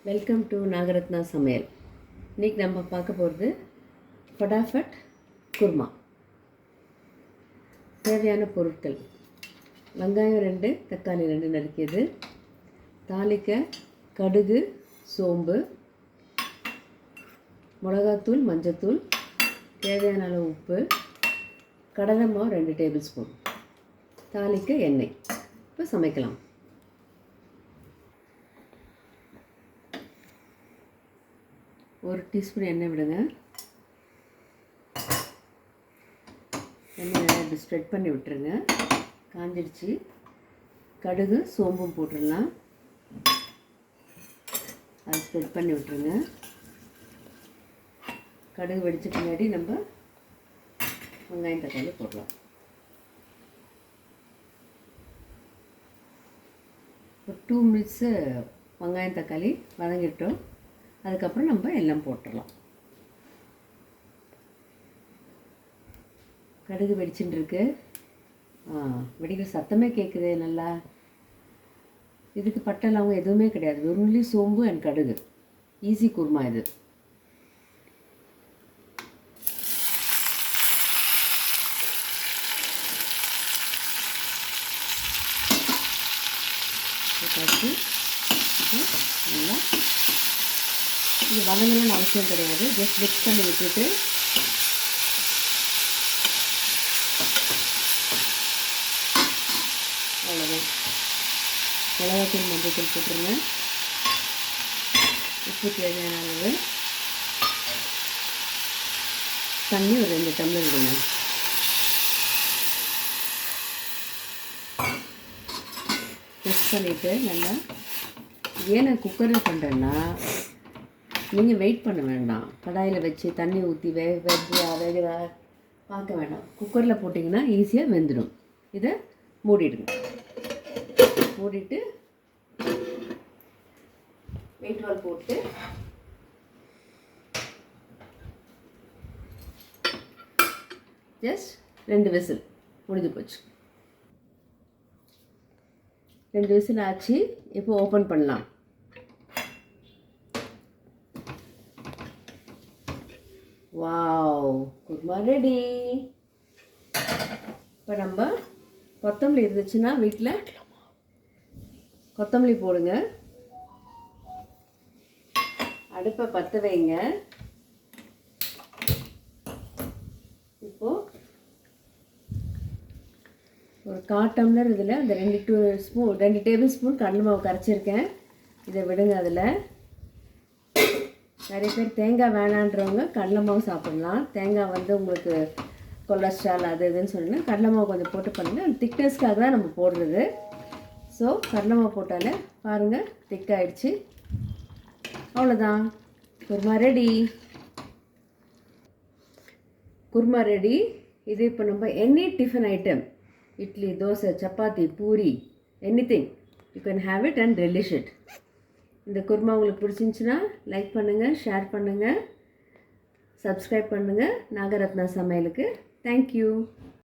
Welcome to Nagarathna சமையல். இன்றைக்கி நம்ம பார்க்க போகிறது ஃபடாஃபட் குர்மா. தேவையான பொருட்கள்: வெங்காயம் 2, தக்காளி 2 நறுக்கியது, தாளிக்க கடுகு, சோம்பு, மிளகாத்தூள், மஞ்சத்தூள், தேவையான அளவு உப்பு, கடலை மாவு 2 டேபிள் ஸ்பூன், தாளிக்க எண்ணெய். இப்போ சமைக்கலாம். ஒரு டீஸ்பூன் எண்ணெய் விடுங்க. எண்ணெய் நல்லா இப்படி ஸ்ப்ரெட் பண்ணி விட்டுருங்க. காஞ்சிடுச்சு. கடுகு சோம்பும் போட்டுடலாம். அதை ஸ்ப்ரெட் பண்ணி விட்டுருங்க. கடுகு வெடிச்ச பின்னாடி நம்ம வெங்காயம் தக்காளி போடலாம். ஒரு 2 மினிட்ஸு வெங்காயம் தக்காளி வதங்கிட்டோம். அதுக்கப்புறம் நம்ம எல்லாம் போட்டுடலாம். கடுகு வெடிச்சுட்டு இருக்கு. வெடிக்கிற சத்தமே கேட்குது நல்லா. இதுக்கு பட்டை லவங்கம் எதுவுமே கிடையாது. ஒன்லி சோம்பு அண்ட் கடுகு. ஈஸி குருமா இது. நல்லா இது வதங்கணும்னு அவசியம் கிடையாது. ஜஸ்ட் மிக்ஸ் பண்ணி விட்டுட்டு அவ்வளோதான். மிளகாத்தூள், மஞ்சத்தூள் போட்டுருங்க. உப்பு தேவையான அளவு, தண்ணி ஒரு 2 டம்ளர் விடுங்க. மிக்ஸ் பண்ணிவிட்டு நல்லா. ஏன் நான் குக்கரில் பண்ணுறேன்னா, நீங்கள் வெயிட் பண்ண வேண்டாம். கடாயில் வச்சு தண்ணி ஊற்றி வேகுதா பார்க்க வேண்டாம். குக்கரில் போட்டிங்கன்னா ஈஸியாக வெந்துடும். இதை மூடிடுங்க. மூடிட்டு வெயிட் வால் போட்டு ஜஸ்ட் 2 விசில் முடிஞ்சு போச்சு. 2 விசில் ஆச்சு. இப்போ ஓப்பன் பண்ணலாம். Wow, kurma ready. இப்போ நம்ம கொத்தமல்லி இருந்துச்சுன்னா வீட்டில் கொத்தமல்லி போடுங்க. அடுப்பை பற்ற வைங்க. இப்போது ஒரு 1/4 டம்ளர் இதில் அந்த 2 டேபிள் ஸ்பூன் கடலை மாவு கரைச்சிருக்கேன். இதை விடுங்க. அதில் நிறைய பேர் தேங்காய் வேணான்றவங்க கடலை மாவு சாப்பிட்லாம். தேங்காய் உங்களுக்கு கொலஸ்ட்ரால் அது இதுன்னு சொன்னால் கடலை மாவு கொஞ்சம் போட்டு பண்ணுங்கள். அந்த திக்னஸ்க்காக தான் நம்ம போடுறது. ஸோ கடலை மாவு போட்டாலே பாருங்கள் திக்காகிடுச்சு. அவ்வளோதான், குருமா ரெடி. குருமா ரெடி. இது இப்போ நம்ம any tiffin item, idli, dosa, chapati, puri, anything you can have it and relish it. இந்த குருமா உங்களுக்கு பிடிச்சிருந்துச்சுன்னா லைக் பண்ணுங்கள், ஷேர் பண்ணுங்கள், சப்ஸ்கிரைப் பண்ணுங்கள் நாகரத்னா சமையலுக்கு. தேங்க்யூ.